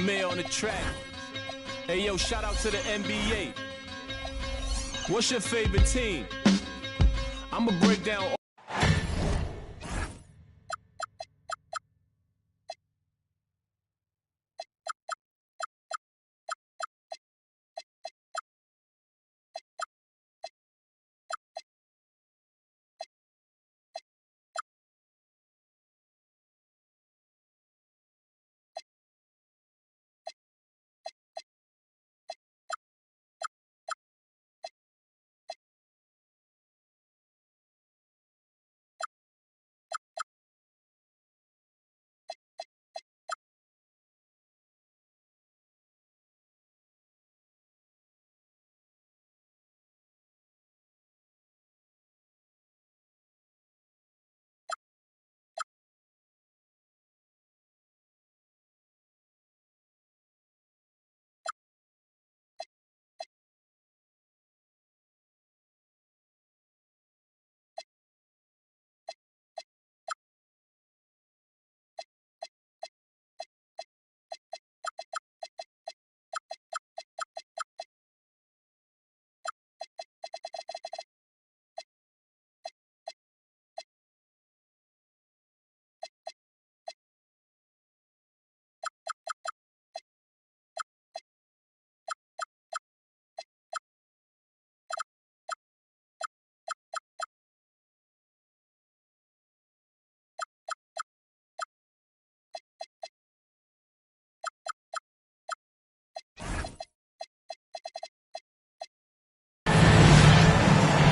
Mayor on the track. Hey, yo, shout out to the NBA. What's your favorite team? I'ma break down.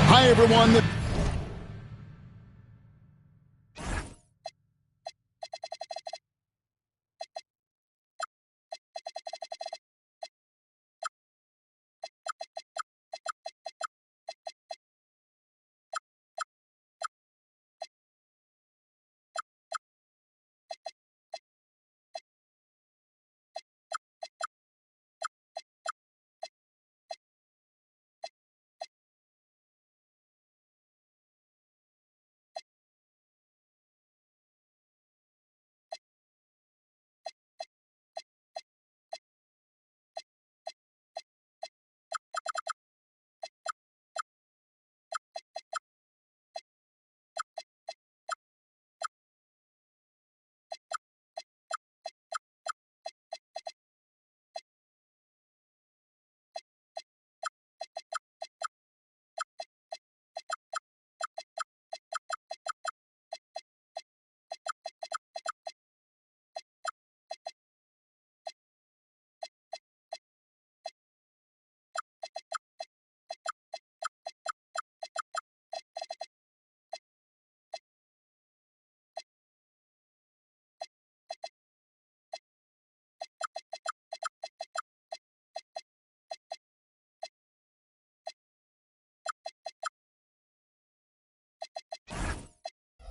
Hi, everyone.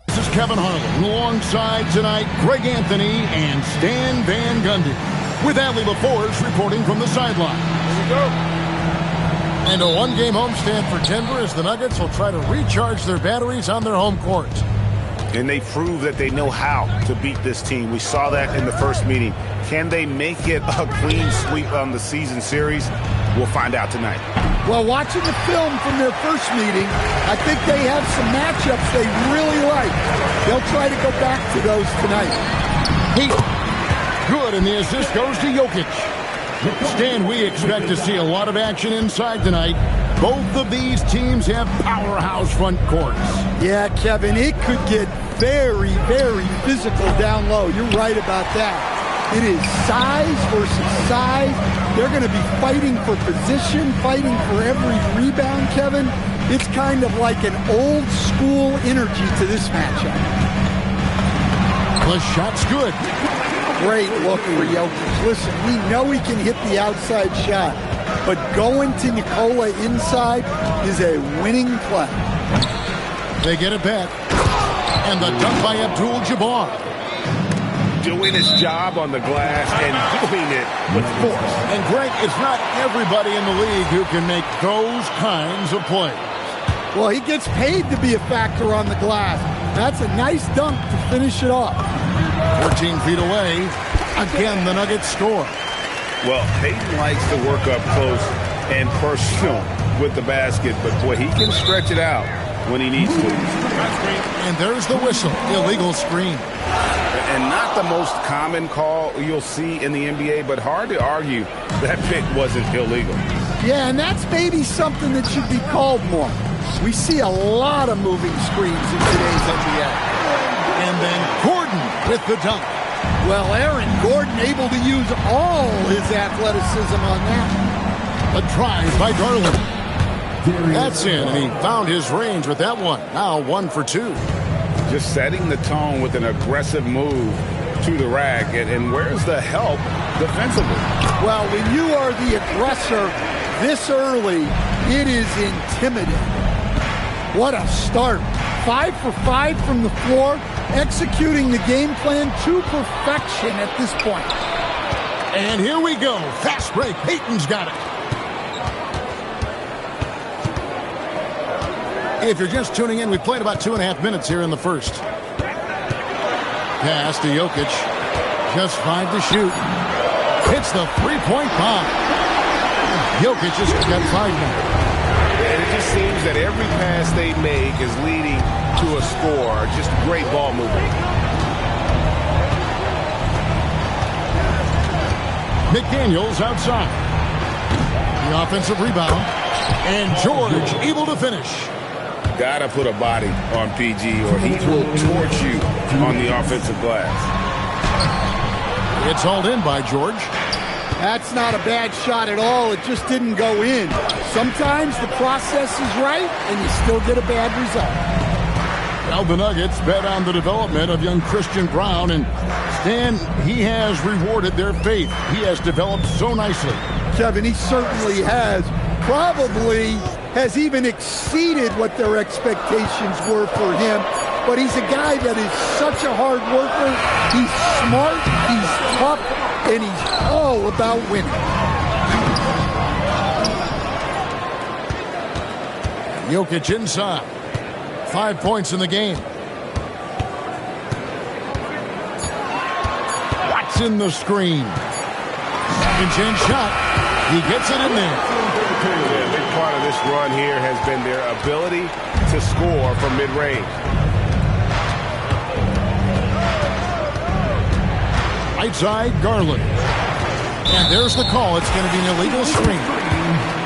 This is Kevin Harlan alongside tonight Greg Anthony and Stan Van Gundy with Allie LaForge reporting from the sideline. Here we go. And a one-game homestand for Denver as the Nuggets will try to recharge their batteries on their home court. And they prove that they know how to beat this team. We saw that in the first meeting. Can they make it a clean sweep on the season series? We'll find out tonight. Well, watching the film from their first meeting, I think they have some matchups they really like. They'll try to go back to those tonight. Good, and the assist goes to Jokic. Stan, we expect to see a lot of action inside tonight. Both of these teams have powerhouse front courts. Yeah, Kevin, it could get very, very physical down low. You're right about that. It is size versus size. They're going to be fighting for position, fighting for every rebound, Kevin. It's kind of like an old school energy to this matchup. The shot's good. Great look for Jokic. Listen, we know he can hit the outside shot, but going to Nikola inside is a winning play. They get it back. And the dunk by Abdul-Jabbar. Doing his job on the glass and doing it with force. And Greg, it's not everybody in the league who can make those kinds of plays. Well, he gets paid to be a factor on the glass. That's a nice dunk to finish it off. 14 feet away. Again, the Nuggets score. Well, Peyton likes to work up close and personal with the basket, but boy, he can stretch it out when he needs to. And there's the whistle. Illegal screen. And not the most common call you'll see in the NBA, but hard to argue that pick wasn't illegal. Yeah, and that's maybe something that should be called more. We see a lot of moving screens in today's NBA. And then Gordon with the dunk. Well, Aaron Gordon able to use all his athleticism on that. A drive by Garland. That's in, and he found his range with that one. Now 1 for 2. Just setting the tone with an aggressive move to the rack. And where's the help defensively? Well, when you are the aggressor this early, it is intimidating. What a start. 5 for 5 from the floor, executing the game plan to perfection at this point. And here we go. Fast break. Peyton's got it. If you're just tuning in, we played about 2.5 minutes here in the first. Pass to Jokic. Just 5 to shoot. Hits the three-point bomb. Jokic just got 5 now. And it just seems that every pass they make is leading to a score. Just great ball movement. McDaniels outside. The offensive rebound. And George able to finish. Gotta put a body on PG or he will torch you on the offensive glass. It's hauled in by George. That's not a bad shot at all. It just didn't go in. Sometimes the process is right and you still get a bad result. Now the Nuggets bet on the development of young Christian Braun, and Stan, he has rewarded their faith. He has developed so nicely. Kevin, he certainly has. Probably has even exceeded what their expectations were for him. But he's a guy that is such a hard worker. He's smart, he's tough, and he's all about winning. Jokic inside. 5 points in the game. Watson the screen. Second chance shot. He gets it in there. Yeah, a big part of this run here has been their ability to score from mid-range. Right side, Garland. And there's the call. It's going to be an illegal screen.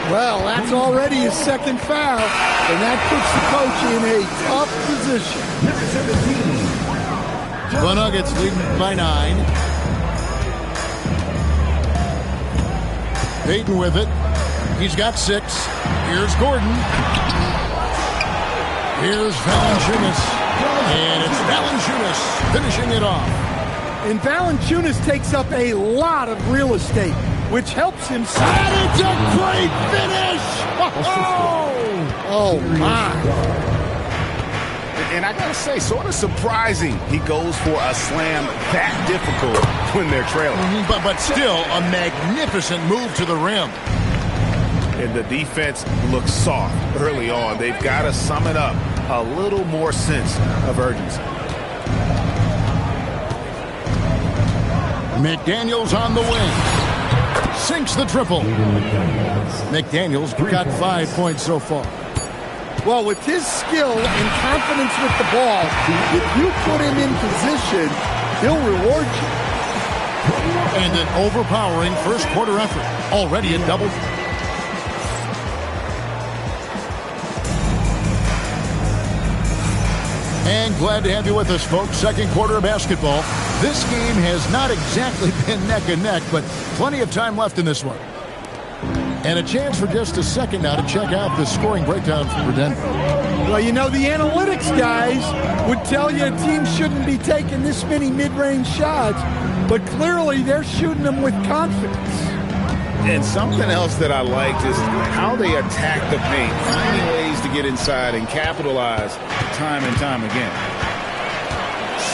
Well, that's already his second foul, and that puts the coach in a tough position. The Nuggets leading by 9. Peyton with it. He's got 6. Here's Gordon. Here's Valanciunas. And it's Valanciunas finishing it off. And Valanciunas takes up a lot of real estate, which helps him. And it's a great finish! Oh my. And I gotta say, sort of surprising he goes for a slam that difficult when they're trailing. But still a magnificent move to the rim. And the defense looks soft early on. They've got to sum it up. A little more sense of urgency. McDaniels on the wing. Sinks the triple. McDaniels got 5 points so far. Well, with his skill and confidence with the ball, if you put him in position, he'll reward you. And an overpowering first quarter effort. Already a double. And glad to have you with us, folks. Second quarter of basketball. This game has not exactly been neck and neck, but plenty of time left in this one. And a chance for just a second now to check out the scoring breakdown for Denver. Well, you know, the analytics guys would tell you a team shouldn't be taking this many mid-range shots, but clearly they're shooting them with confidence. And something else that I liked is how they attack the paint, finding ways to get inside and capitalize time and time again.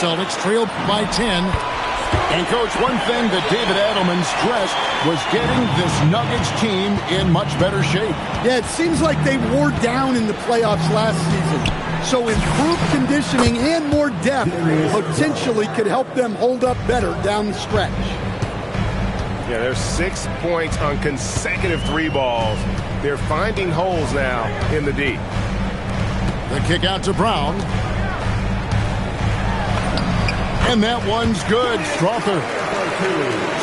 Celtics trailed by 10. And, Coach, one thing that David Adelman stressed was getting this Nuggets team in much better shape. Yeah, it seems like they wore down in the playoffs last season. So improved conditioning and more depth potentially could help them hold up better down the stretch. Yeah, there's 6 points on consecutive 3 balls. They're finding holes now in the D. The kick out to Brown. And that one's good.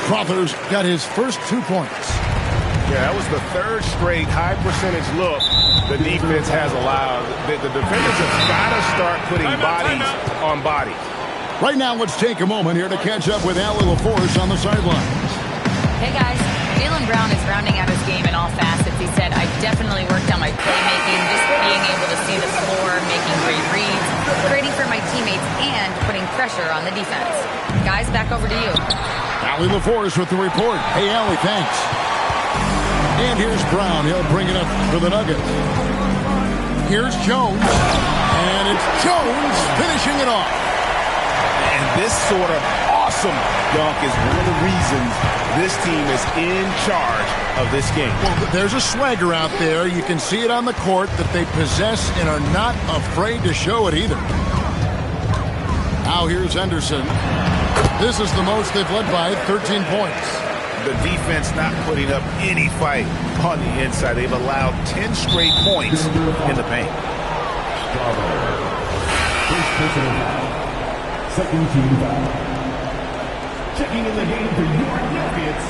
Strother's got his first 2 points. Yeah, that was the 3rd straight high percentage look the defense has allowed. The defenders have got to start putting bodies on bodies. Right now, let's take a moment here to catch up with Allie LaForce on the sidelines. Hey guys, Jaylen Brown is rounding out his game in all facets. He said, I've definitely worked on my playmaking, just being able to see the floor, making great reads, creating for my teammates, and putting pressure on the defense. Guys, back over to you. Allie LaForce with the report. Hey, Allie, thanks. And here's Brown. He'll bring it up for the Nuggets. Here's Jones. And it's Jones finishing it off. And this sort of awesome dunk is one of the reasons this team is in charge of this game. Well, there's a swagger out there. You can see it on the court that they possess and are not afraid to show it either. Now here's Henderson. This is the most they've led by, 13 points. The defense not putting up any fight on the inside. They've allowed 10 straight points in the paint. Second team foul. Checking in the game for your Nuggets,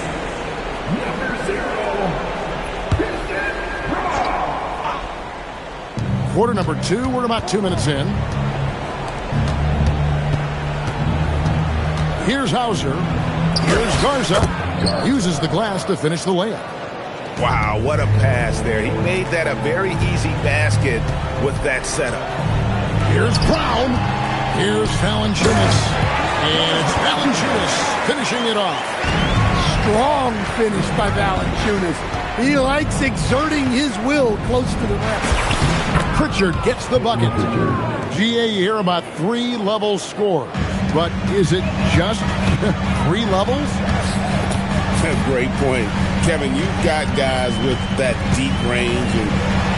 number 0, Quarter number 2. We're about 2 minutes in. Here's Hauser. Here's Garza. Uses the glass to finish the layup. Wow, what a pass there. He made that a very easy basket with that setup. Here's Brown. Here's Valanciunas. And it's Valanciunas finishing it off. Strong finish by Valanciunas. He likes exerting his will close to the rim. Pritchard gets the bucket. GA, you hear about 3 levels score. But is it just 3 levels? Great point. Kevin, you've got guys with that deep range, and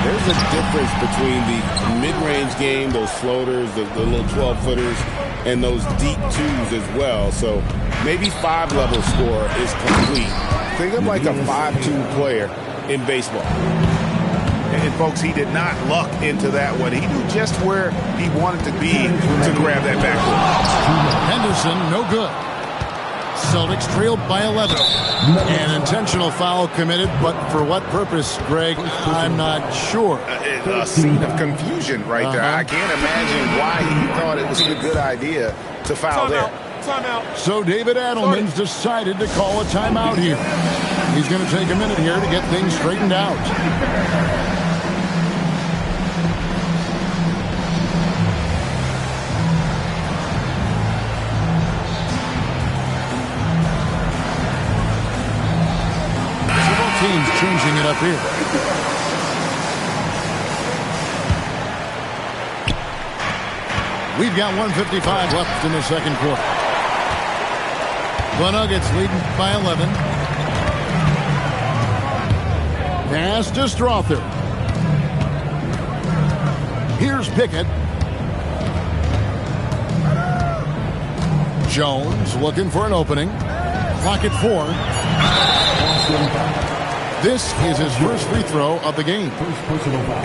there's a difference between the mid-range game, those floaters, the little 12-footers, and those deep 2s as well. So maybe 5-level score is complete. Think of like a 5-2 player in baseball. And folks, he did not luck into that one. He knew just where he wanted to be to grab that backboard. Henderson, no good. Celtics trailed by 11. An intentional foul committed, but for what purpose, Greg? I'm not sure. A scene of confusion right there. I can't imagine why he thought it was a good idea to foul there. Timeout. So David Adelman's decided to call a timeout here. He's going to take a minute here to get things straightened out. Teams changing it up here. We've got 1:55 left in the second quarter. The Nuggets leading by 11. Pass to Strother. Here's Pickett. Jones looking for an opening. Clock at 4. This is his first free throw of the game.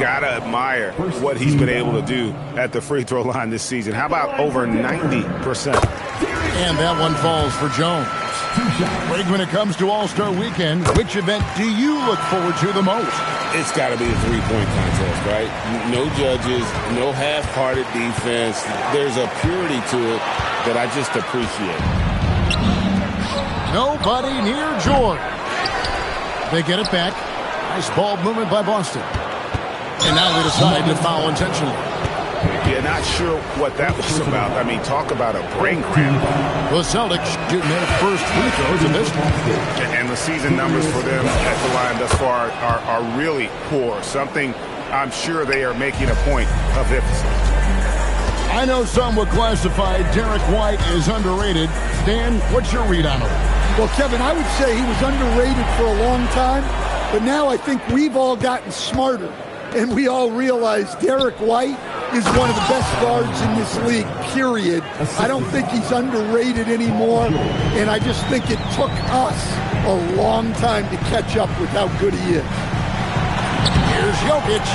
Gotta admire what he's been able to do at the free throw line this season. How about over 90%? And that one falls for Jones. Greg, when it comes to All-Star Weekend, which event do you look forward to the most? It's got to be the three-point contest, right? No judges, no half-hearted defense. There's a purity to it that I just appreciate. Nobody near Jordan. They get it back. Nice ball movement by Boston. And now they decide to foul intentionally. Yeah, not sure what that was about. I mean, talk about a brain cramp. The Celtics shooting their first free throws in this one. And the season numbers for them at the line thus far are really poor. Something I'm sure they are making a point of emphasis. I know some would classify Derek White as underrated. Dan, what's your read on him? Well, Kevin, I would say he was underrated for a long time, but now I think we've all gotten smarter, and we all realize Derek White is one of the best guards in this league, period. I don't think he's underrated anymore, and I just think it took us a long time to catch up with how good he is. Here's Jokic,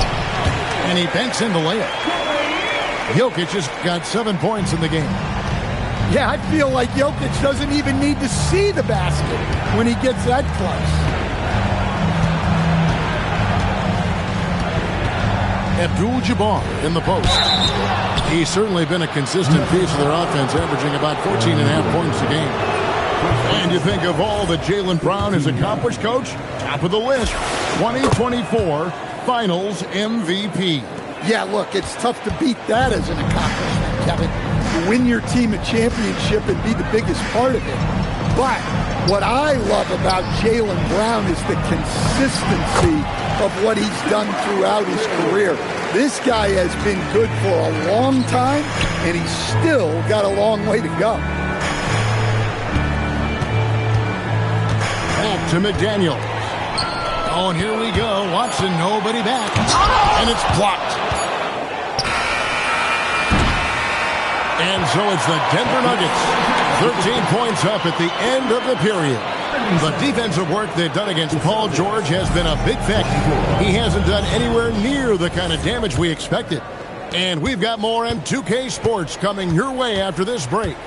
and he banks in the layup. Jokic has got 7 points in the game. Yeah, I feel like Jokic doesn't even need to see the basket when he gets that close. Abdul-Jabbar in the post. He's certainly been a consistent piece of their offense, averaging about 14.5 points a game. And you think of all that Jaylen Brown has accomplished, Coach? Top of the list, 2024 Finals MVP. Yeah, look, it's tough to beat that as an accomplishment, Kevin. To win your team a championship and be the biggest part of it. But what I love about Jaylen Brown is the consistency of what he's done throughout his career. This guy has been good for a long time, and he's still got a long way to go. Back to McDaniel. Oh, and here we go. Watson, nobody back. And it's blocked. And so it's the Denver Nuggets. 13 points up at the end of the period. The defensive work they've done against Paul George has been a big factor. He hasn't done anywhere near the kind of damage we expected. And we've got more M2K Sports coming your way after this break.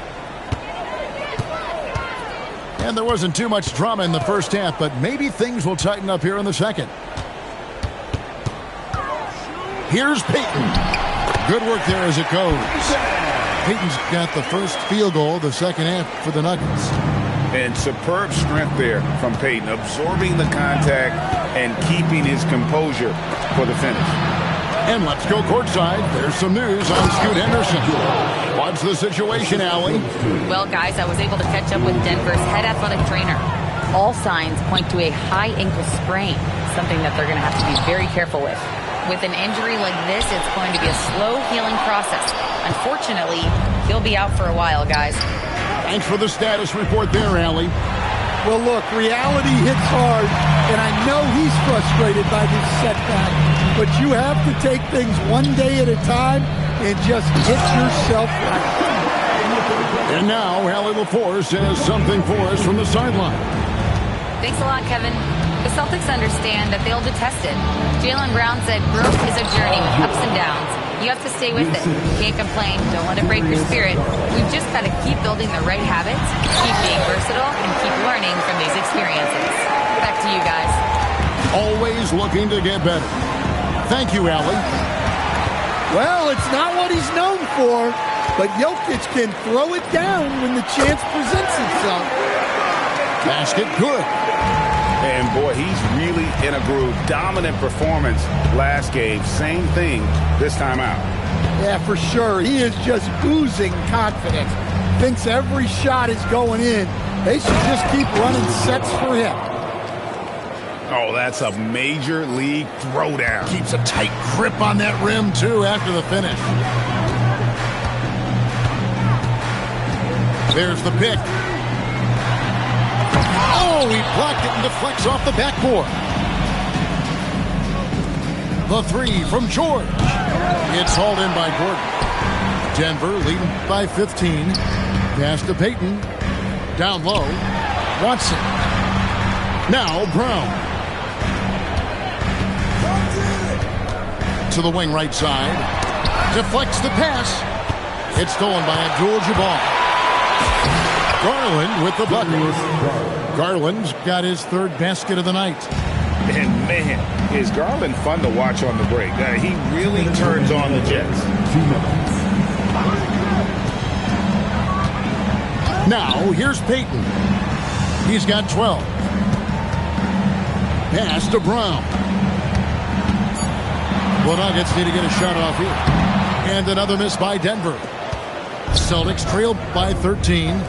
And there wasn't too much drama in the first half, but maybe things will tighten up here in the second. Here's Payton. Good work there as it goes. Payton's got the first field goal of the second half for the Nuggets. And superb strength there from Payton, absorbing the contact and keeping his composure for the finish. And let's go courtside. There's some news on Scoot Henderson. What's the situation, Allie? Well, guys, I was able to catch up with Denver's head athletic trainer. All signs point to a high ankle sprain, something that they're going to have to be very careful with. With an injury like this, it's going to be a slow healing process. Unfortunately, he'll be out for a while, guys. Thanks for the status report there, Allie. Well, look, reality hits hard, and I know he's frustrated by this setback, but you have to take things one day at a time and just get yourself right. And now, Allie LaForce has something for us from the sideline. Thanks a lot, Kevin. The Celtics understand that they'll detest it. Jaylen Brown said growth is a journey with ups and downs. You have to stay with it. Can't complain. Don't let it break your spirit. We've just got to keep building the right habits, keep being versatile, and keep learning from these experiences. Back to you guys. Always looking to get better. Thank you, Allie. Well, it's not what he's known for, but Jokic can throw it down when the chance presents itself. Basket good. And boy, he's really in a groove. Dominant performance last game. Same thing this time out. Yeah, for sure. He is just oozing confidence. Thinks every shot is going in. They should just keep running sets for him. Oh, that's a major league throwdown. Keeps a tight grip on that rim, too, after the finish. There's the pick. Oh, he blocked it and deflects off the backboard. The three from George. It's hauled in by Gordon. Denver leading by 15. Pass to Payton. Down low. Watson. Now Brown. To the wing right side. Deflects the pass. It's stolen by Abdul-Jabbar. Garland with the bucket. Garland's got his third basket of the night. And man, is Garland fun to watch on the break. He really turns on the Jets. Now, here's Payton. He's got 12. Pass to Brown. The Nuggets need to get a shot off here. And another miss by Denver. Celtics trailed by 13.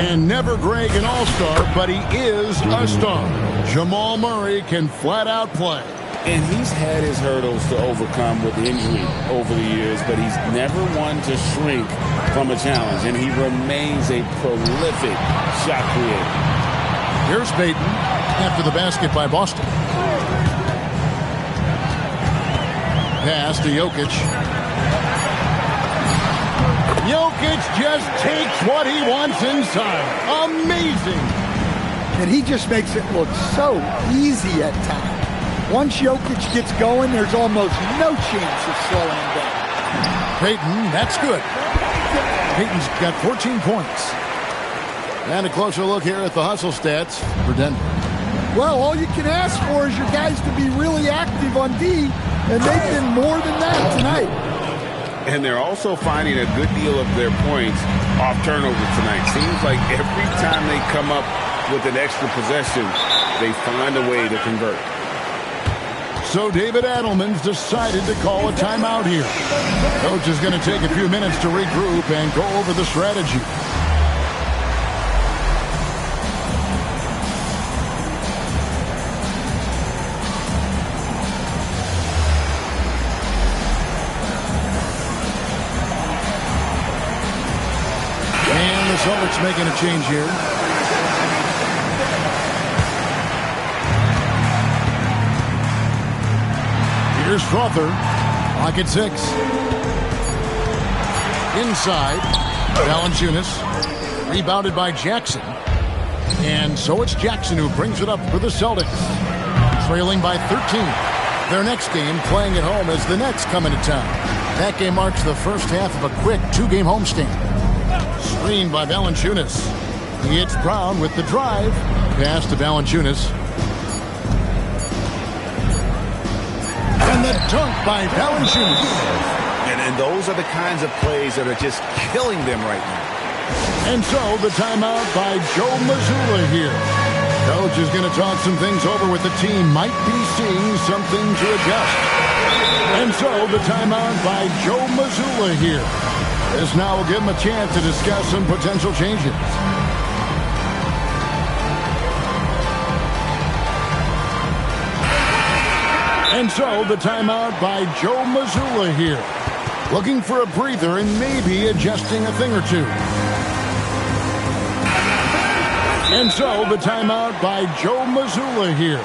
And never Greg an all-star, but he is a star. Jamal Murray can flat out play. And he's had his hurdles to overcome with injury over the years, but he's never one to shrink from a challenge, and he remains a prolific shot creator. Here's Payton after the basket by Boston. Pass to Jokic. Jokic just takes what he wants inside. Amazing. and he just makes it look so easy at times. Once Jokic gets going, there's almost no chance of slowing him down. Payton, that's good. Payton's got 14 points. And a closer look here at the hustle stats for Denver. Well, all you can ask for is your guys to be really active on D, and they've been more than that tonight. And they're also finding a good deal of their points off turnovers tonight. Seems like every time they come up with an extra possession, they find a way to convert. So David Adelman's decided to call a timeout here. Coach is going to take a few minutes to regroup and go over the strategy. And the Celtics making a change here. Here's Strother. Lock at 6. Inside. Valanciunas. Rebounded by Jackson. And so it's Jackson who brings it up for the Celtics. Trailing by 13. Their next game playing at home as the Nets come into town. That game marks the first half of a quick 2-game homestand. Screened by Valanciunas. He hits Brown with the drive. Pass to Valanciunas. And the dunk by Valanciunas. And those are the kinds of plays that are just killing them right now. And so the timeout by Joe Mazzulla here. Coach is going to talk some things over with the team. Might be seeing something to adjust. And so the timeout by Joe Mazzulla here. This now will give him a chance to discuss some potential changes. And so the timeout by Joe Mazzulla here. Looking for a breather and maybe adjusting a thing or two. And so the timeout by Joe Mazzulla here.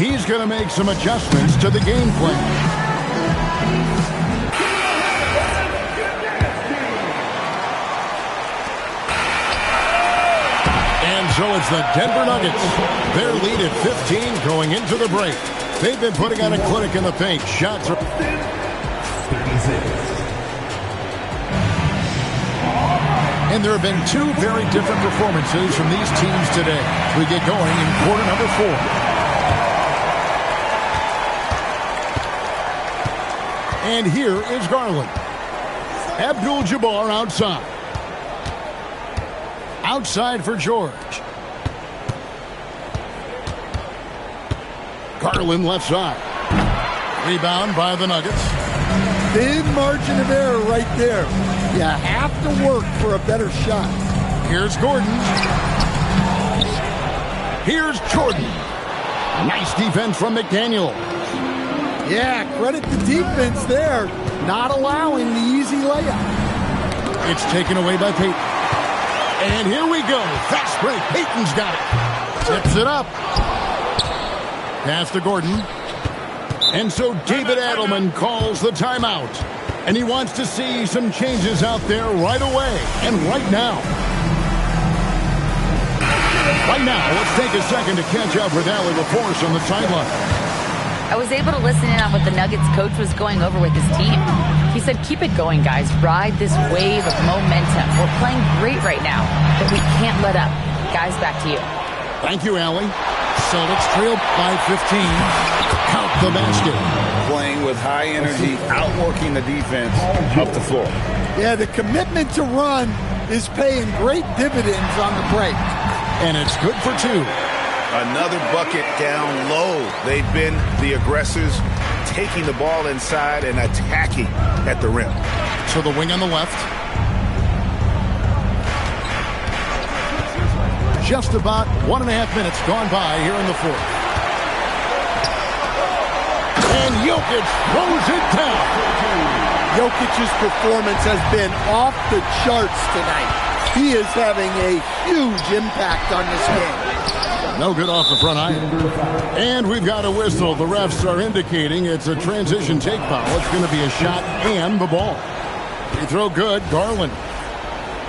He's going to make some adjustments to the game plan. And so it's the Denver Nuggets. Their lead at 15 going into the break. They've been putting on a clinic in the paint. Shots are... And there have been two very different performances from these teams today. We get going in quarter number 4. And here is Garland. Abdul-Jabbar outside. Outside for George. Garland left side. Rebound by the Nuggets. Thin margin of error right there. You have to work for a better shot. Here's Gordon. Here's Jordan. Nice defense from McDaniel. Yeah, credit the defense there. Not allowing the easy layup. It's taken away by Payton. And here we go. Fast break. Payton's got it. Tips it up. Pass to Gordon. And so David Adelman calls the timeout. And he wants to see some changes out there right away and right now. Right now, let's take a second to catch up with Allie LaForce on the sideline. I was able to listen in on what the Nuggets coach was going over with his team. He said, keep it going, guys. Ride this wave of momentum. We're playing great right now, but we can't let up. Guys, back to you. Thank you, Allie. Celtics trail by 15. Count the basket. Playing with high energy, outworking the defense up the floor. Yeah, the commitment to run is paying great dividends on the break. And it's good for 2. Another bucket down low. They've been the aggressors, taking the ball inside and attacking at the rim. So the wing on the left. Just about 1.5 minutes gone by here in the 4th. And Jokic throws it down. Jokic's performance has been off the charts tonight. He is having a huge impact on this game. No good off the front iron. And we've got a whistle. The refs are indicating it's a transition take foul. It's going to be a shot and the ball. Free throw good. Garland.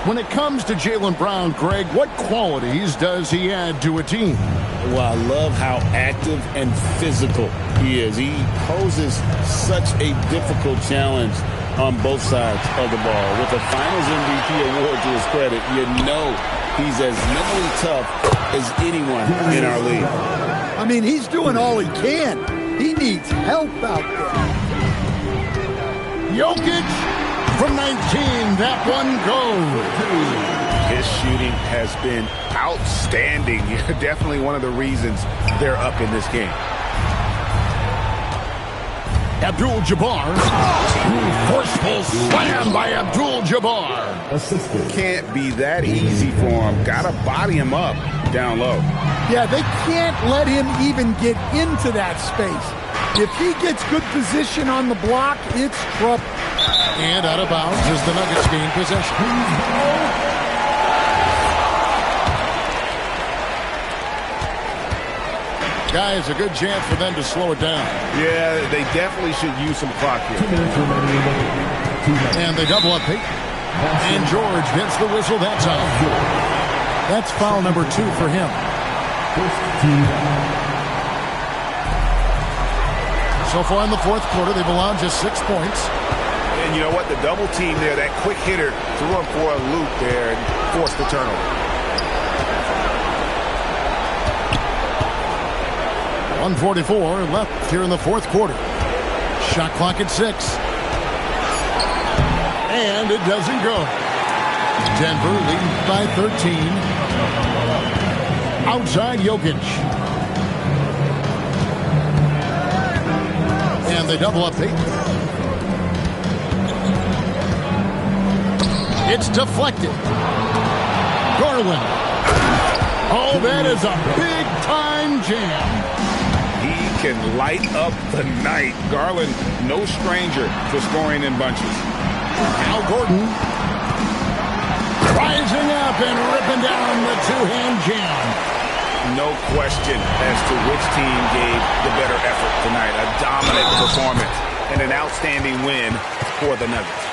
When it comes to Jaylen Brown, Greg, what qualities does he add to a team? Well, I love how active and physical he is. He poses such a difficult challenge on both sides of the ball. With a Finals MVP award to his credit, you know he's as mentally tough as anyone in our league. I mean, he's doing all he can. He needs help out there. Jokic from 19, that one goes. His shooting has been outstanding. Definitely one of the reasons they're up in this game. Abdul-Jabbar. Forceful slam by Abdul-Jabbar. Can't be that easy for him. Gotta body him up down low. Yeah, they can't let him even get into that space. If he gets good position on the block, it's trouble. And out of bounds as the Nuggets gain possession. Guys, a good chance for them to slow it down. Yeah, they definitely should use some clock here. 2 minutes remaining in the game. And they double up Peyton. And George gets the whistle. That's out. That's foul number 2 for him. First team. So far in the fourth quarter, they've allowed just 6 points. And you know what? The double team there, that quick hitter threw him for a loop there and forced the turnover. 1:44 left here in the fourth quarter. Shot clock at 6. And it doesn't go. Denver leading by 13. Outside Jokic. And they double up 8. It's deflected. Garland. Oh, that is a big-time jam. He can light up the night. Garland, no stranger to scoring in bunches. Al Gordon. Rising up and ripping down the two-hand jam. No question as to which team gave the better effort tonight. A dominant performance and an outstanding win for the Nuggets.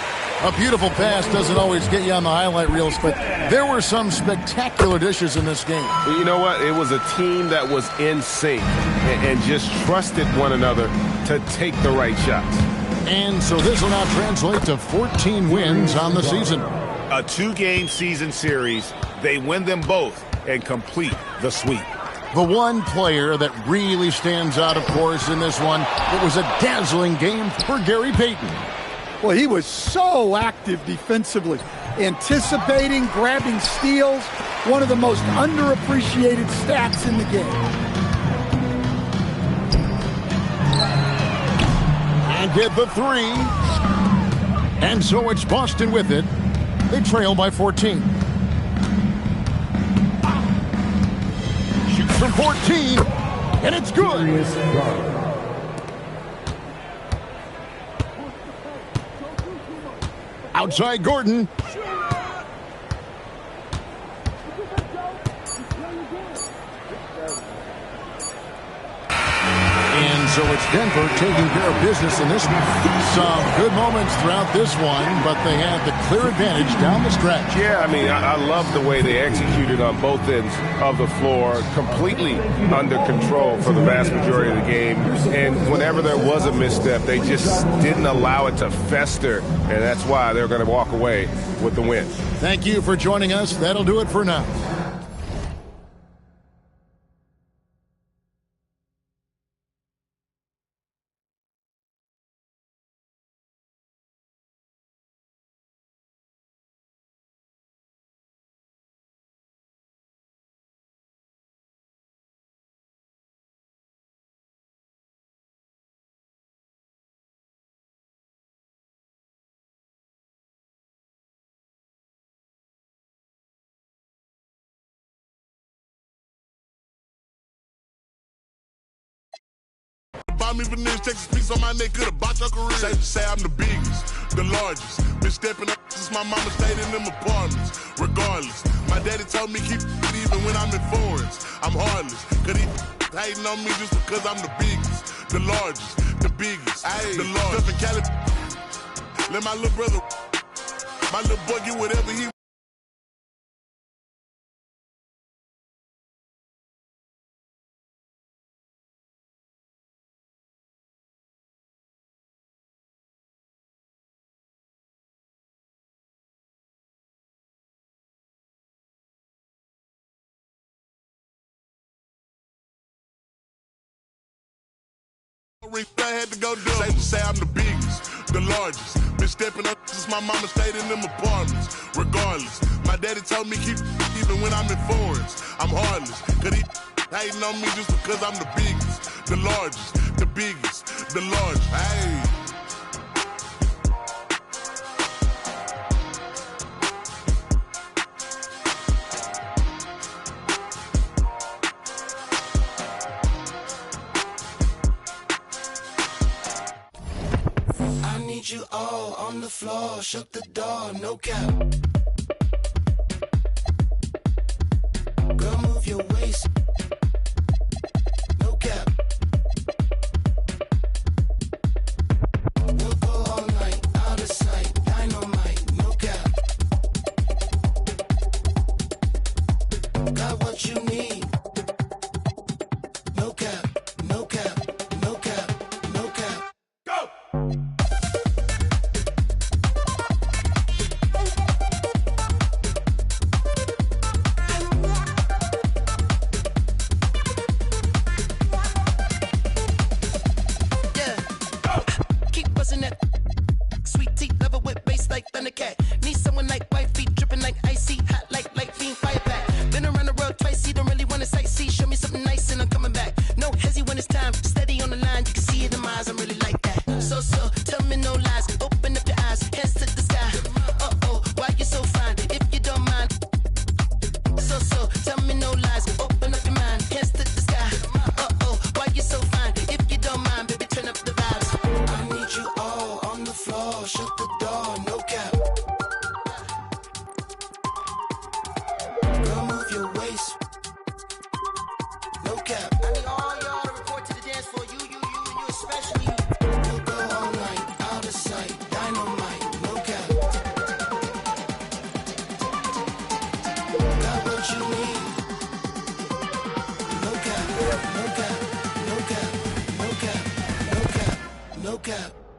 A beautiful pass doesn't always get you on the highlight reels, but there were some spectacular dishes in this game. You know what? It was a team that was in sync and just trusted one another to take the right shots. And so this will now translate to 14 wins on the season. A 2-game season series. They win them both and complete the sweep. The one player that really stands out, of course, in this one, it was a dazzling game for Gary Payton. Well, he was so active defensively, anticipating, grabbing steals, one of the most underappreciated stats in the game. And get the 3. And so it's Boston with it. They trail by 14. Shoots from 14, and it's good. Outside Gordon. And so it's Denver taking care of business in this one. Some good moments throughout this one, but they had the clear advantage down the stretch. Yeah, I mean, I love the way they executed on both ends of the floor, completely under control for the vast majority of the game. And whenever there was a misstep, they just didn't allow it to fester, and that's why they're going to walk away with the win. Thank you for joining us. That'll do it for now. Me Vanilla Texas piece on my neck, could've bought your career. Say I'm the biggest, the largest. Been stepping up since my mama stayed in them apartments. Regardless, my daddy told me keep it even when I'm in foreigns. I'm heartless, cause he hating on me just because I'm the biggest, the largest, the biggest, the largest. Stuff in Cali, let my little brother, my little boy get whatever he I had to go do. Say I'm the biggest, the largest. Been stepping up since my mama stayed in them apartments. Regardless, my daddy told me keep even when I'm in foreigns. I'm heartless, cause he hating on me just because I'm the biggest, the largest, the biggest, the largest. Hey. You all on the floor, shut the door, no cap. Girl, move your waist, no cap. We'll go all night, out of sight, dynamite, no cap. Got what you need, no cap, no cap, no cap, no cap. Go!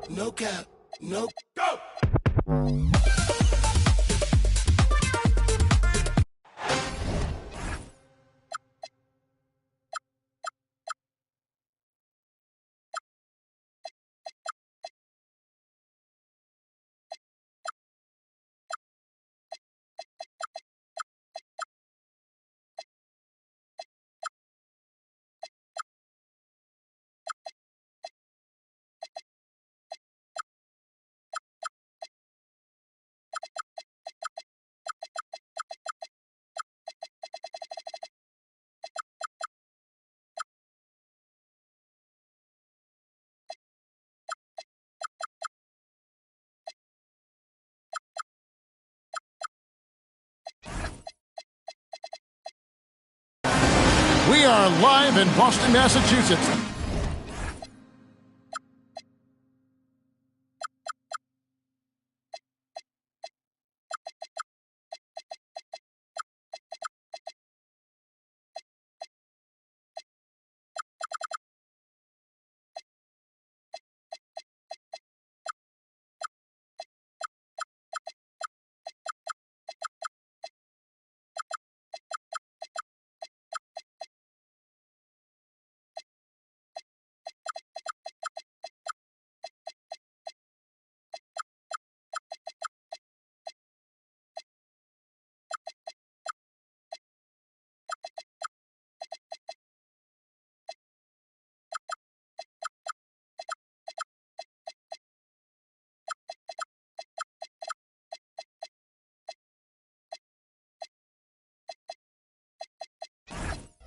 No cap, no go! We are live in Boston, Massachusetts.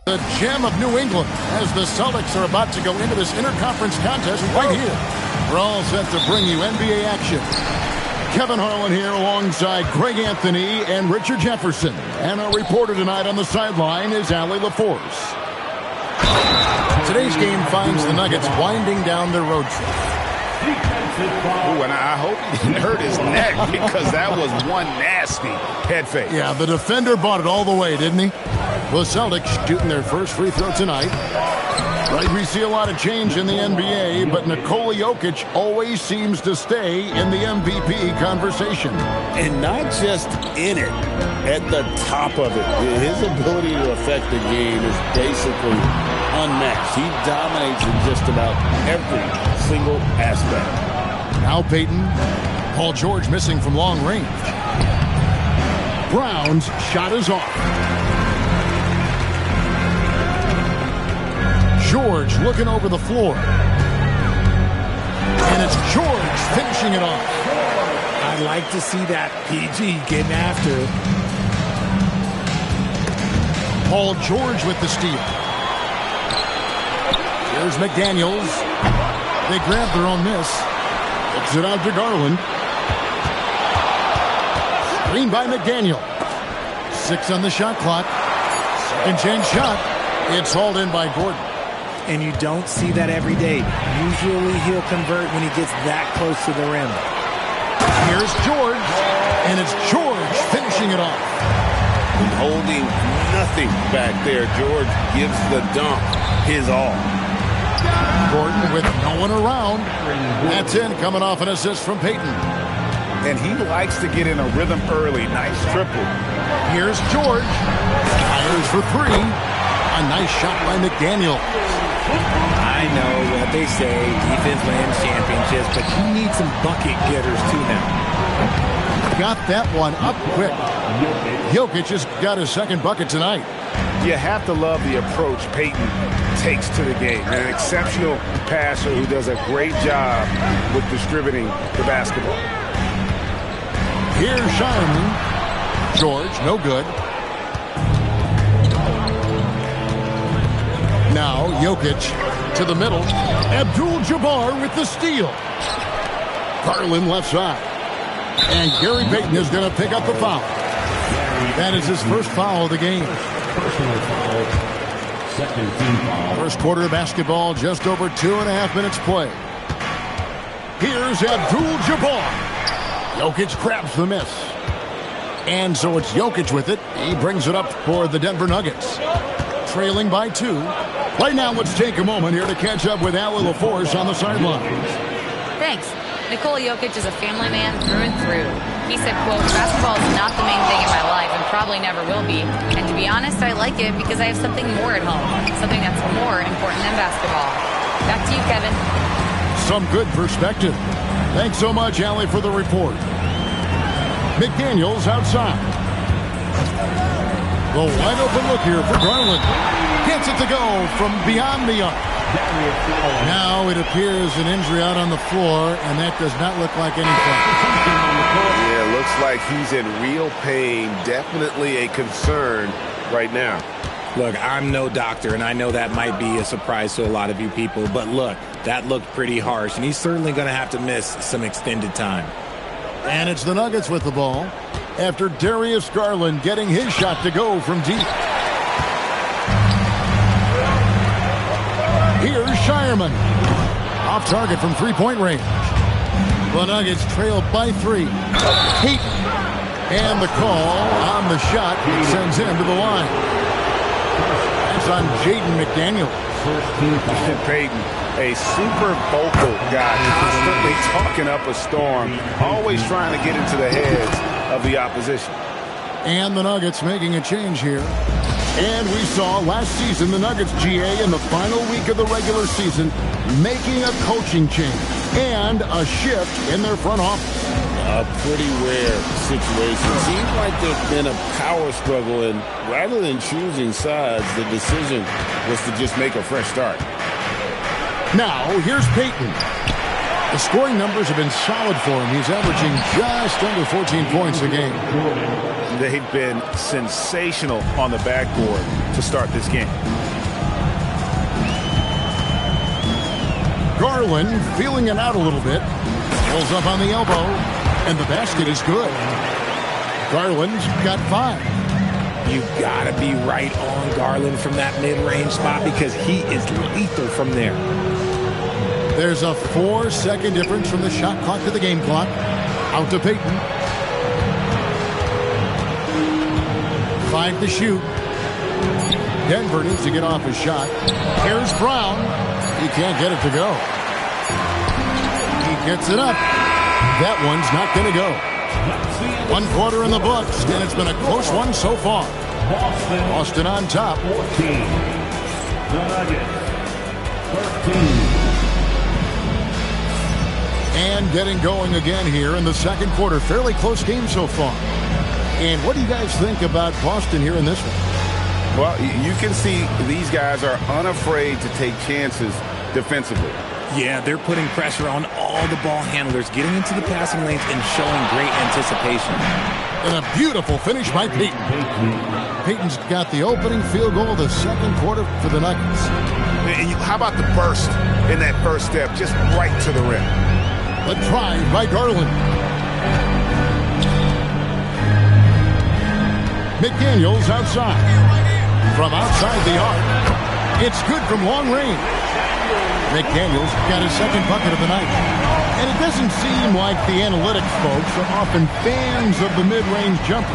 The gem of New England as the Celtics are about to go into this interconference contest right here. We're all set to bring you NBA action. Kevin Harlan here alongside Greg Anthony and Richard Jefferson. And our reporter tonight on the sideline is Allie LaForce. Today's game finds the Nuggets winding down their road trip. Ooh, and I hope he didn't hurt his neck because that was one nasty head fake. Yeah, the defender bought it all the way, didn't he? The Celtics shooting their first free throw tonight. Right, we see a lot of change in the NBA, but Nikola Jokic always seems to stay in the MVP conversation. And not just in it, at the top of it. His ability to affect the game is basically unmatched. He dominates in just about every single aspect. Now Peyton. Paul George missing from long range. Brown's shot is off. George looking over the floor. And it's George finishing it off. I'd like to see that PG getting after it. Paul George with the steal. Here's McDaniels. They grab their own miss. Hooks it out to Garland. Screen by McDaniel. 6 on the shot clock. Second chance shot. It's hauled in by Gordon. And you don't see that every day. Usually he'll convert when he gets that close to the rim. Here's George. And it's George finishing it off. Holding nothing back there. George gives the dunk his all. Gordon with no one around. That's in, coming off an assist from Peyton. And he likes to get in a rhythm early. Nice triple. Here's George. Fires for 3. A nice shot by McDaniel. I know what they say, defense wins championships, but he needs some bucket getters too now. Got that one up quick. Jokic just got his second bucket tonight. You have to love the approach Peyton takes to the game. An exceptional passer who does a great job with distributing the basketball. Here's Shireman. George, no good. Now Jokic to the middle. Abdul-Jabbar with the steal. Garland left side. And Gary Payton is going to pick up the foul. That is his first foul of the game. First quarter of basketball, just over 2.5 minutes play. Here's Abdul-Jabbar. Jokic grabs the miss. And so it's Jokic with it. He brings it up for the Denver Nuggets. Trailing by 2. Right now, let's take a moment here to catch up with Allie LaForce on the sidelines. Thanks. Nikola Jokic is a family man through and through. He said, quote, basketball is not the main thing in my life and probably never will be. And to be honest, I like it because I have something more at home. Something that's more important than basketball. Back to you, Kevin. Some good perspective. Thanks so much, Allie, for the report. McDaniels outside. The wide open look here for Garland. Gets it to go from beyond the arc. Now it appears an injury out on the floor, and that does not look like anything. Yeah, looks like he's in real pain. Definitely a concern right now. Look, I'm no doctor, and I know that might be a surprise to a lot of you people, but look, that looked pretty harsh, and he's certainly going to have to miss some extended time. And it's the Nuggets with the ball after Darius Garland getting his shot to go from deep. Here's Shireman. Off target from three-point range. The Nuggets trail by 3. Peyton. And the call on the shot sends him to the line. That's on Jaden McDaniels. Peyton, a super vocal guy, constantly talking up a storm, always trying to get into the heads of the opposition. And the Nuggets making a change here. And we saw last season the Nuggets, GA, in the final week of the regular season, making a coaching change and a shift in their front office. A pretty rare situation. Seems like there's been a power struggle, and rather than choosing sides, the decision was to just make a fresh start. Now, here's Peyton. The scoring numbers have been solid for him. He's averaging just under 14 points a game. They've been sensational on the backboard to start this game. Garland feeling it out a little bit. Pulls up on the elbow, and the basket is good. Garland's got 5. You gotta be right on Garland from that mid-range spot because he is lethal from there. There's a 4-second difference from the shot clock to the game clock. Out to Peyton. 5 to shoot. Denver needs to get off his shot. Here's Brown. He can't get it to go. He gets it up. That one's not going to go. 1 quarter in the books, and it's been a close one so far. Boston on top. the Nuggets, 13. And getting going again here in the second quarter. Fairly close game so far. And what do you guys think about Boston here in this one? Well, you can see these guys are unafraid to take chances defensively. Yeah, they're putting pressure on all the ball handlers, getting into the passing lanes and showing great anticipation. And a beautiful finish by Payton. Payton's got the opening field goal of the second quarter for the Nuggets. And how about the burst in that first step, just right to the rim? A drive by Garland. McDaniels outside. From outside the arc, it's good from long range. McDaniels got his second bucket of the night. And it doesn't seem like the analytics folks are often fans of the mid-range jumper.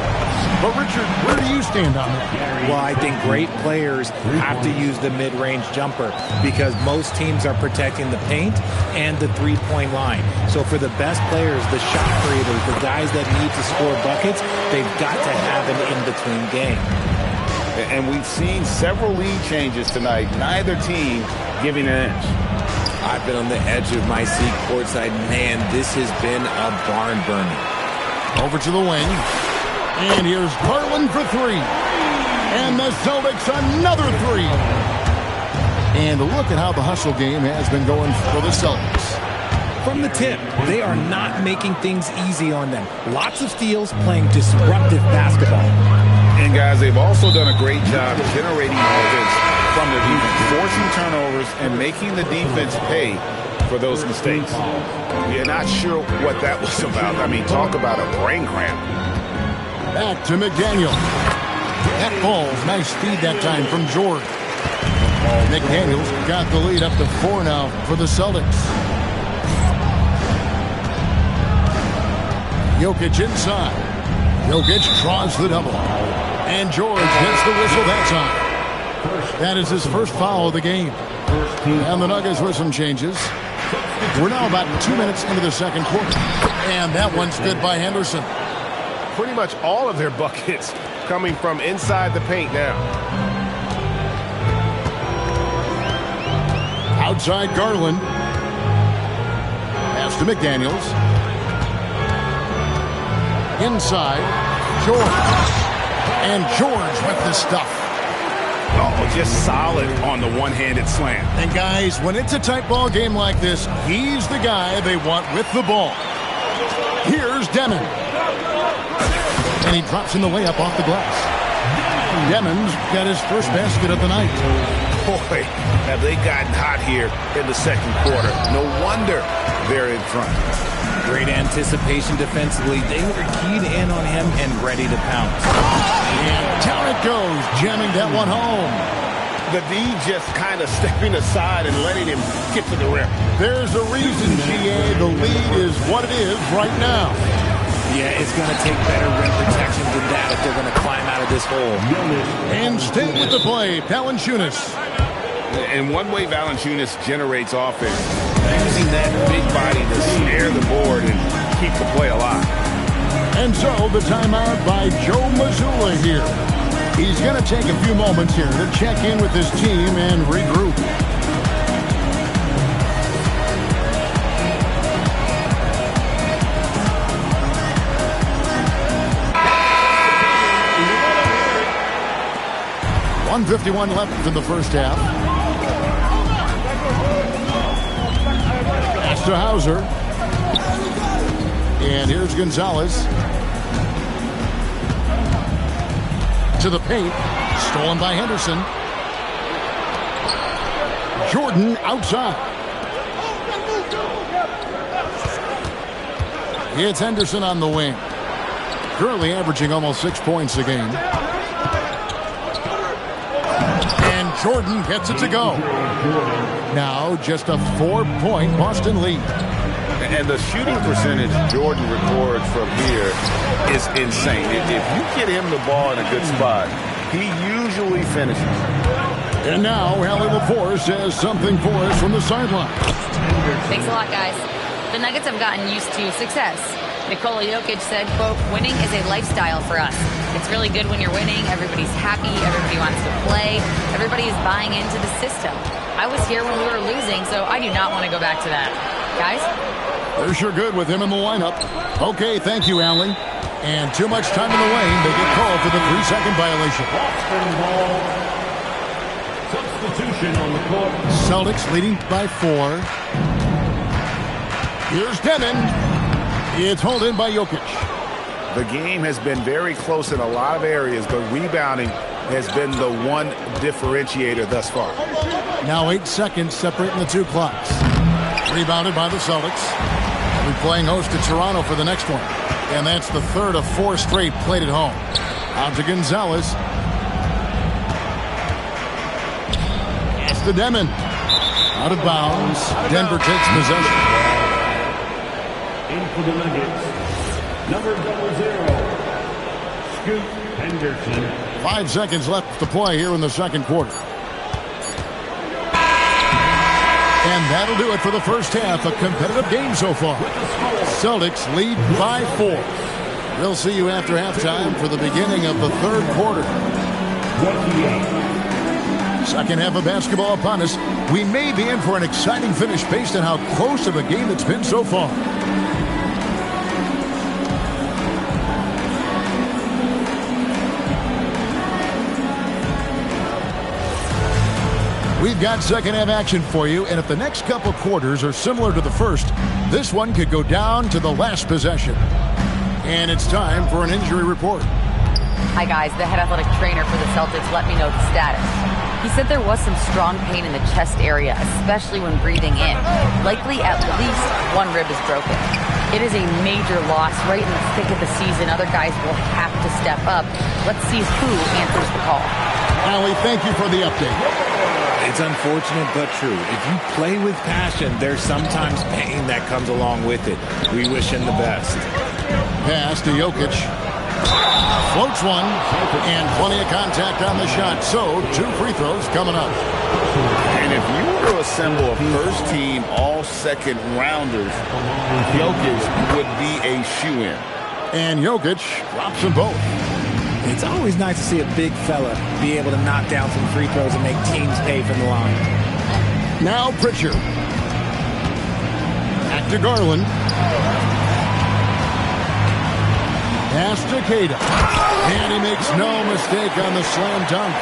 But, Richard, where do you stand on that? Well, I think great players have to use the mid-range jumper because most teams are protecting the paint and the three-point line. So for the best players, the shot creators, the guys that need to score buckets, they've got to have an in-between game. And we've seen several lead changes tonight. Neither team giving an inch. I've been on the edge of my seat courtside. Man, this has been a barn burner. Over to the wing. And here's Garland for three. And the Celtics another three. And look at how the hustle game has been going for the Celtics. From the tip, they are not making things easy on them. Lots of steals, playing disruptive basketball. And guys, they've also done a great job generating offense from their defense, forcing turnovers and making the defense pay for those mistakes. You're not sure what that was about. I mean, talk about a brain cramp. Back to McDaniel. That falls. Nice speed that time from George. McDaniels got the lead up to 4 now for the Celtics. Jokic inside. Jokic draws the double. And George gets the whistle that time. That is his first foul of the game. And the Nuggets with some changes. We're now about 2 minutes into the second quarter. And that one's good by Henderson. Pretty much all of their buckets coming from inside the paint now. Outside Garland. Pass to McDaniels. Inside, George. And George with the stuff. Oh, just solid on the one-handed slam. And guys, when it's a tight ball game like this, he's the guy they want with the ball. Here's Demon. And he drops in the layup off the glass. Demon's got his first basket of the night. Boy, have they gotten hot here in the second quarter. No wonder they're in front. Great anticipation defensively. They were keyed in on him and ready to pounce. And down it goes, jamming that one home. The D just kind of stepping aside and letting him get to the rim. There's a reason, GA, the lead is what it is right now. Yeah, it's going to take better rim protection than that if they're going to climb out of this hole. And stay with the play, Valanciunas. And one way Valanciunas generates offense, using that big body to snare the board and keep the play alive. And so the timeout by Joe Mazzulla here. He's going to take a few moments here to check in with his team and regroup. .151 left in the first half. Pass to Hauser. And here's Gonzalez. To the paint. Stolen by Henderson. Jordan outside. It's Henderson on the wing. Currently averaging almost 6 points a game. Jordan gets it to go. Now just a 4-point Boston lead. And the shooting percentage Jordan records from here is insane. If you get him the ball in a good spot, he usually finishes. And now Allie LaForce says something for us from the sideline. Thanks a lot, guys. The Nuggets have gotten used to success. Nikola Jokic said, quote, winning is a lifestyle for us. It's really good when you're winning. Everybody's happy. Everybody wants to play. Everybody is buying into the system. I was here when we were losing, so I do not want to go back to that. Guys? They're sure good with him in the lineup. Okay, thank you, Allie. And too much time in the lane. They get called for the 3-second violation. Substitution on the court. Celtics leading by 4. Here's Devin. It's hauled in by Jokic. The game has been very close in a lot of areas, but rebounding has been the one differentiator thus far. Now 8 seconds separating the two clocks. Rebounded by the Celtics. We're playing host to Toronto for the next one. And that's the third of 4 straight played at home. Out to Gonzalez. Pass to Demon. Out of bounds. Denver takes possession. In for the Nuggets, number 00, Scoot Henderson. 5 seconds left to play here in the second quarter. And that'll do it for the first half. A competitive game so far. Celtics lead by 4. We'll see you after halftime for the beginning of the third quarter. 28. Second half of basketball upon us. We may be in for an exciting finish based on how close of a game it's been so far. We've got second half action for you, and if the next couple quarters are similar to the first, this one could go down to the last possession. And it's time for an injury report. Hi guys, the head athletic trainer for the Celtics let me know the status. He said there was some strong pain in the chest area, especially when breathing in. Likely at least one rib is broken. It is a major loss right in the thick of the season. Other guys will have to step up. Let's see who answers the call. Allie, thank you for the update. It's unfortunate but true. If you play with passion, there's sometimes pain that comes along with it. We wish him the best. Pass to Jokic. Floats one, and plenty of contact on the shot. So, 2 free throws coming up. And if you were to assemble a first-team all-second rounders, Jokic would be a shoe-in. And Jokic drops them both. It's always nice to see a big fella be able to knock down some free throws and make teams pay from the line. Now Pritchard. Back to Garland. Pass to Cada. And he makes no mistake on the slam dunk.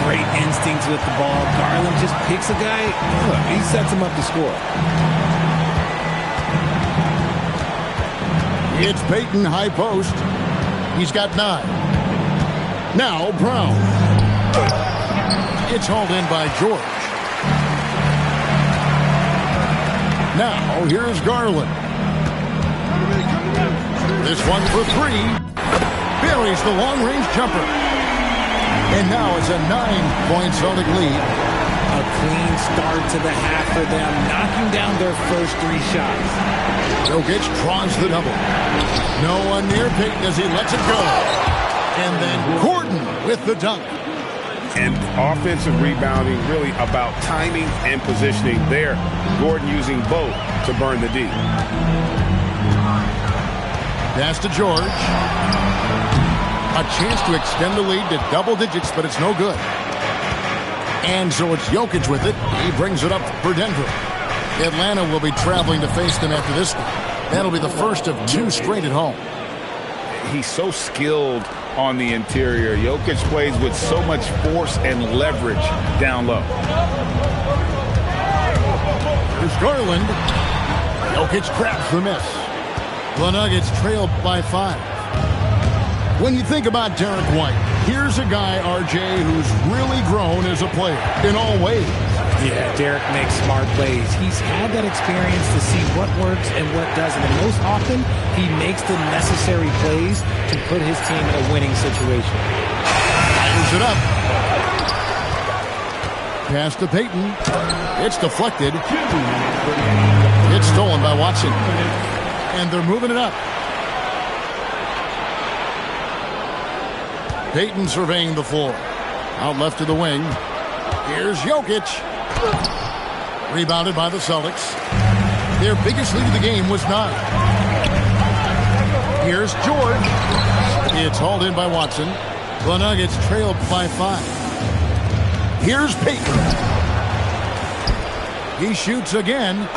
Great instincts with the ball. Garland just picks a guy. Look, he sets him up to score. It's Payton, high post. He's got 9. Now Brown. It's hauled in by George. Now here's Garland. This one for 3. Buries the long-range jumper. And now it's a 9-point Celtic lead. A clean start to the half for them, knocking down their first 3 shots. Jokic draws the double. No one near Payton as he lets it go. And then Gordon with the dunk. And offensive rebounding really about timing and positioning there. Gordon using both to burn the D. Pass to George. A chance to extend the lead to double digits, but it's no good. And so it's Jokic with it. He brings it up for Denver. Atlanta will be traveling to face them after this one. That'll be the first of 2 straight at home. He's so skilled on the interior. Jokic plays with so much force and leverage down low. Here's Garland. Jokic grabs the miss. The Nuggets trail by 5. When you think about Derek White, here's a guy, RJ, who's really grown as a player in all ways. Yeah, Derek makes smart plays. He's had that experience to see what works and what doesn't. And most often, he makes the necessary plays to put his team in a winning situation. Fires it up. Pass to Payton. It's deflected. It's stolen by Watson. And they're moving it up. Payton surveying the floor. Out left to the wing. Here's Jokic. Rebounded by the Celtics. Their biggest lead of the game was 9. Here's George. It's hauled in by Watson. The Nuggets trailed by 5. Here's Payton. He shoots again.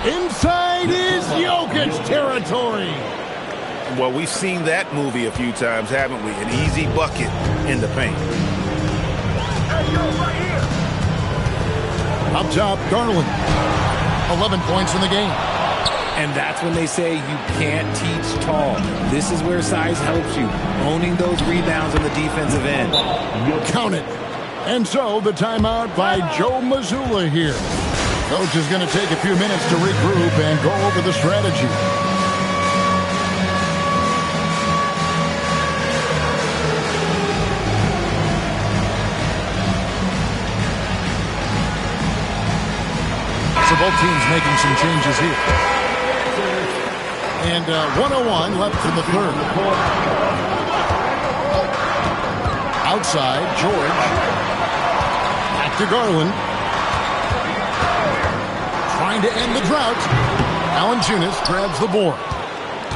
Inside is Jokic territory. Well, we've seen that movie a few times, haven't we? An easy bucket in the paint. Up top, Garland. 11 points in the game. And that's when they say you can't teach tall. This is where size helps you. Owning those rebounds on the defensive end. Count it. And so the timeout by Joe Mazzulla here. Coach is going to take a few minutes to regroup and go over the strategy. So both teams making some changes here. And 1:01 left in the third. Outside, George. Back to Garland. Trying to end the drought. Valanciunas grabs the board.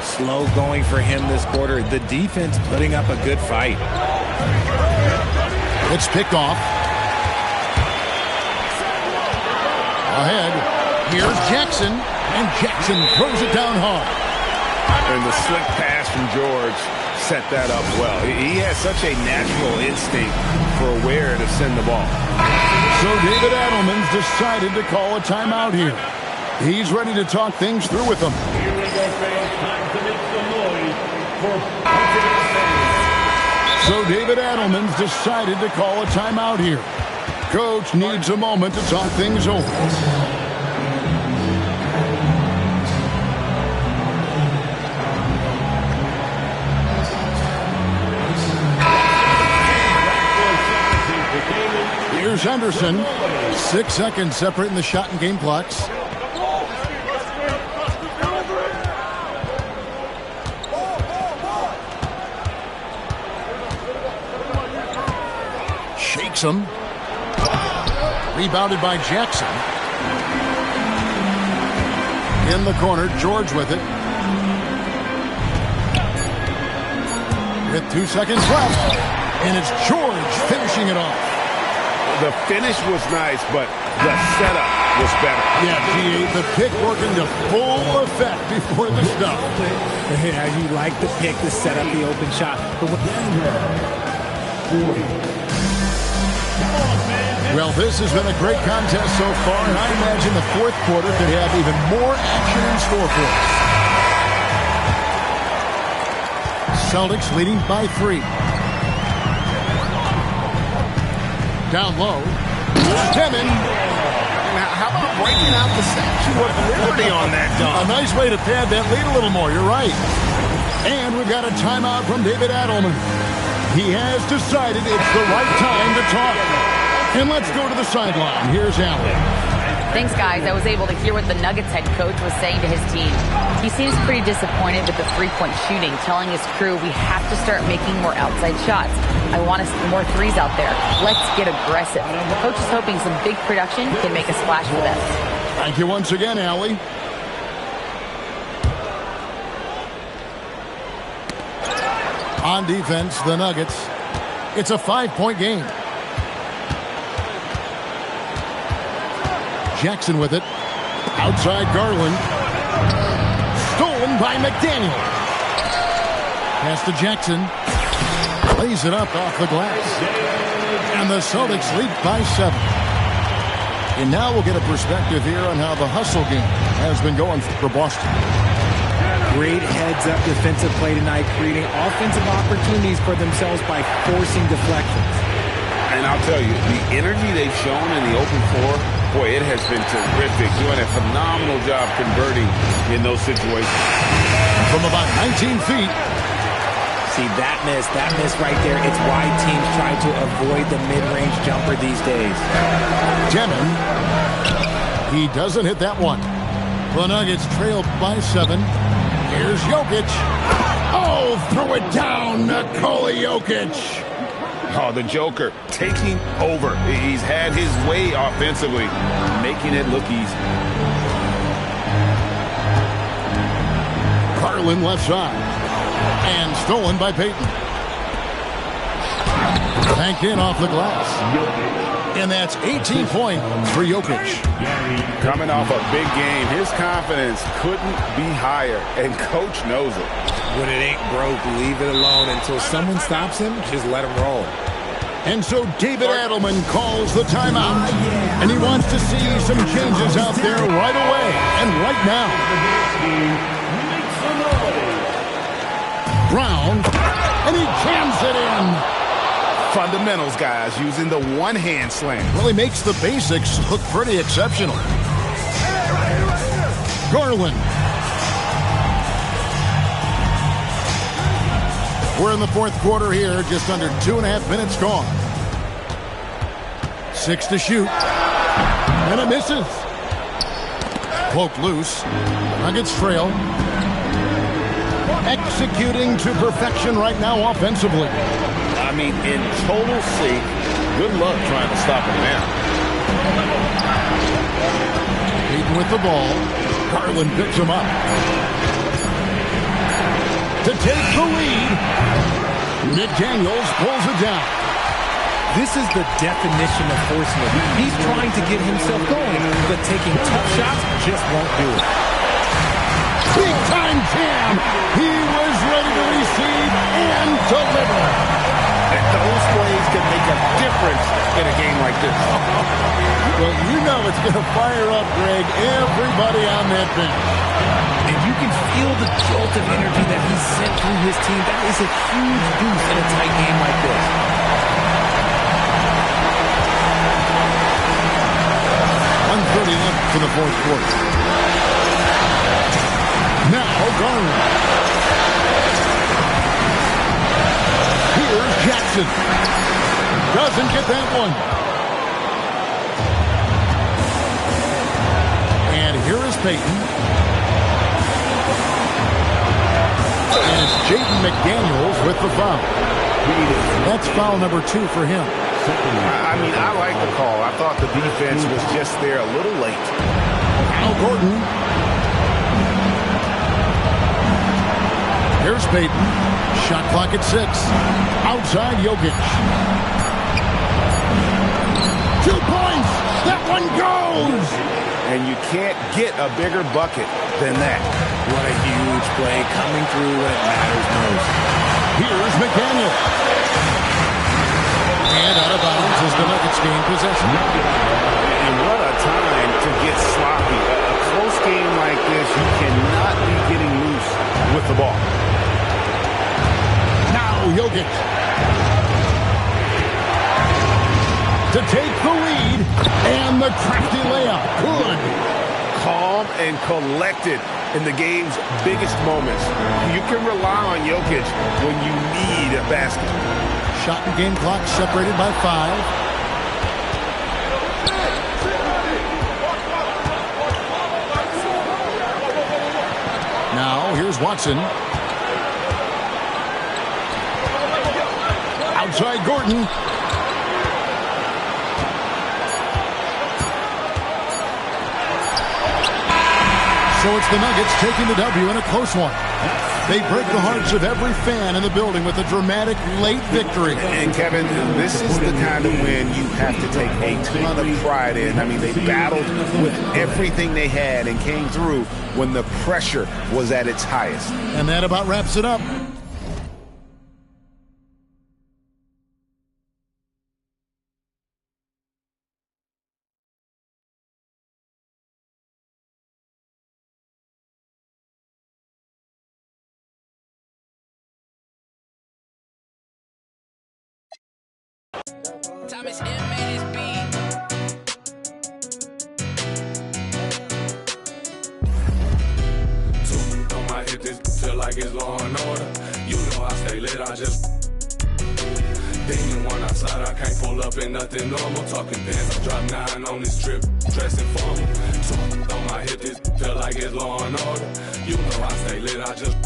Slow going for him this quarter. The defense putting up a good fight. It's picked off. Ahead. Here's Jackson. And Jackson throws it down hard. And the slick pass from George set that up well. He has such a natural instinct for where to send the ball. So David Adelman's decided to call a timeout here. He's ready to talk things through with them. So David Adelman's decided to call a timeout here. Coach needs a moment to talk things over. Here's Henderson. 6 seconds separating the shot and game clocks. Shakes him. Rebounded by Jackson. In the corner, George with it. With 2 seconds left. And it's George finishing it off. The finish was nice, but the setup was better. Yeah, G8, the pick working to full effect before the stuff. Yeah, you like the pick to set up the open shot. Well, this has been a great contest so far, and I imagine the fourth quarter could have even more action in store for us. Celtics leading by 3. Down low. Stemming. Now, how about breaking out the Statue of Liberty on that dunk? A nice way to pad that lead a little more. You're right. And we've got a timeout from David Adelman. He has decided it's the right time to talk. And let's go to the sideline. Here's Allen. Thanks, guys. I was able to hear what the Nuggets head coach was saying to his team. He seems pretty disappointed with the three-point shooting, telling his crew we have to start making more outside shots. I want to see more threes out there. Let's get aggressive. The coach is hoping some big production can make a splash for them. Thank you once again, Allie. On defense, the Nuggets. It's a 5-point game. Jackson with it. Outside Garland. Stolen by McDaniel. Pass to Jackson. Lays it up off the glass. And the Celtics lead by 7. And now we'll get a perspective here on how the hustle game has been going for Boston. Great heads-up defensive play tonight, creating offensive opportunities for themselves by forcing deflections. And I'll tell you, the energy they've shown in the open floor, boy, it has been terrific. Doing a phenomenal job converting in those situations. From about 19 feet. See, that miss right there. It's why teams try to avoid the mid-range jumper these days. Demon. He doesn't hit that one. The Nuggets trailed by 7. Here's Jokic. Oh, throw it down, Nikola Jokic. Oh, the Joker taking over. He's had his way offensively, making it look easy. Garland left side. And stolen by Peyton. Banked in off the glass. And that's 18 points for Jokic. Coming off a big game, his confidence couldn't be higher, and Coach knows it. When it ain't broke, leave it alone. Until someone stops him, just let him roll. And so David Adelman calls the timeout. And he wants to see some changes out there right away and right now. Brown, and he jams it in. Fundamentals, guys, using the one-hand slam. Well, he makes the basics look pretty exceptional. Garland. We're in the fourth quarter here, just under 2.5 minutes gone. 6 to shoot. And it misses. Poke loose. Nuggets trail. Executing to perfection right now offensively. I mean, in total sync. Good luck trying to stop him now. Peyton with the ball. Garland picks him up. To take the lead. McDaniels pulls it down. This is the definition of forcing it. He's trying to get himself going, but taking tough shots just won't do it. Big time jam. He was ready to receive and deliver. And those plays can make a difference in a game like this. Well, you know it's going to fire up, Greg, everybody on that bench. And you can feel the jolt of energy that he sent through his team. That is a huge boost in a tight game like this. 1:30 left for the fourth quarter. Now Garland. Here's Jackson. Doesn't get that one. And here is Peyton. And it's Jaden McDaniels with the foul. That's foul number 2 for him. I mean, I like the call. I thought the defense was just there a little late. Al Gordon. Here's Peyton. Shot clock at 6. Outside Jokic. 2 points. That one goes. And you can't get a bigger bucket than that. What a huge play coming through when it matters most. Here's McDaniel. And out of bounds as the Nuggets gain possession. And what a time to get sloppy. A close game like this, you cannot be getting loose with the ball. Now Jokic. To take the lead. And the crafty layup. Good. Calm and collected in the game's biggest moments. You can rely on Jokic when you need a basket. Shot and game clock separated by 5. Now here's Watson. Outside Gordon. So it's the Nuggets taking the W in a close one. They break the hearts of every fan in the building with a dramatic late victory. And Kevin, this is the kind of win you have to take a ton of pride in. I mean, they battled with everything they had and came through when the pressure was at its highest. And that about wraps it up. Thomas M made his beat. Two on my hip, this feel like it's Law and Order. You know I stay lit, I just demon one outside, I can't pull up in nothing normal. Talking pants, I drop 9 on this trip, dressing formal. Two on my hip, this feel like it's Law and Order. You know I stay lit, I just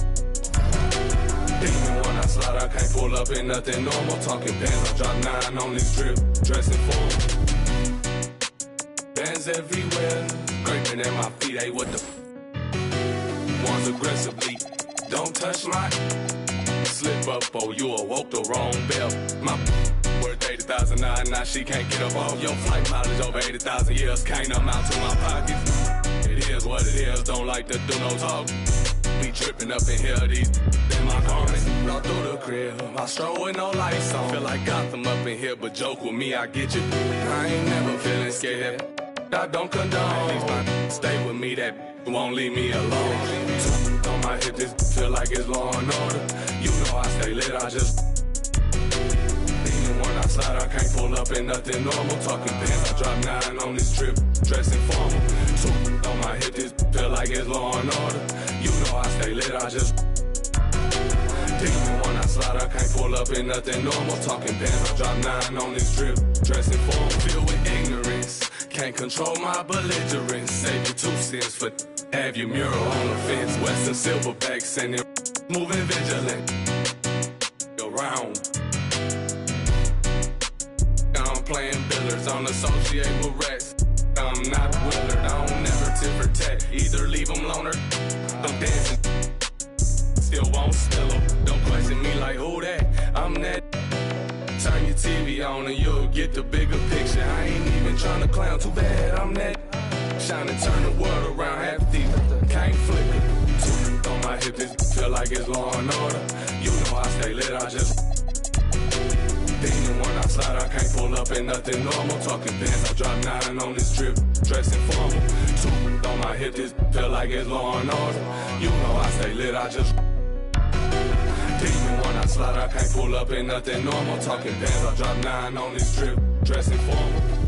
demon one outside, I can't pull up in nothing normal. Talking pants, I drop 9 on this trip, dressing formal. Bands everywhere, scraping at my feet, hey, what the ones aggressively, don't touch my slip up or you awoke the wrong bell. My worth 80,000 now she can't get up off your flight mileage over 80,000 years can't amount to my pockets. It is what it is, don't like to do no talk. We tripping up in here, these in my garments. All through the crib, I stroll with no lights on. Feel like Gotham up in here, but joke with me, I get you. I ain't never feeling scared. I don't condone. These my stay with me, that won't leave me alone. On my hip, this feel like it's law and order. You know I stay lit, I just. Even when I slide, I can't pull up in nothing normal. Talking bands, I drop 9 on this trip, dressing formal. On my hip, this feel like it's law and order. You know I stay lit, I just. Even when I slide, I can't pull up in nothing normal. Talking bands, I drop 9 on this trip, dressing formal. Filled with ignorance, can't control my belligerence. Save your 2 cents for have your mural on the fence. Western silverback sending, moving vigilant. Around. I'm playing billiards, don't associate with rats. I'm not Willard, I don't never tip or tat. Either leave them loner, I'm dancing. Still won't spill them. Don't question me like who that, I'm that. Turn your TV on and you'll get the bigger picture. I ain't even trying to clown, too bad I'm that. Shine and turn the world around, half deep, can't flicker. On my hip, this feel like it's law and order. You know I stay lit, I just. Even when I slide, I can't pull up in nothing normal. Talking bands, I drop 9 on this trip, dressing formal. 2 on my hip, this feel like it's law and order. You know I stay lit, I just. Even when I slide, I can't pull up in nothing normal. Talking bands, I drop 9 on this trip, dressing formal.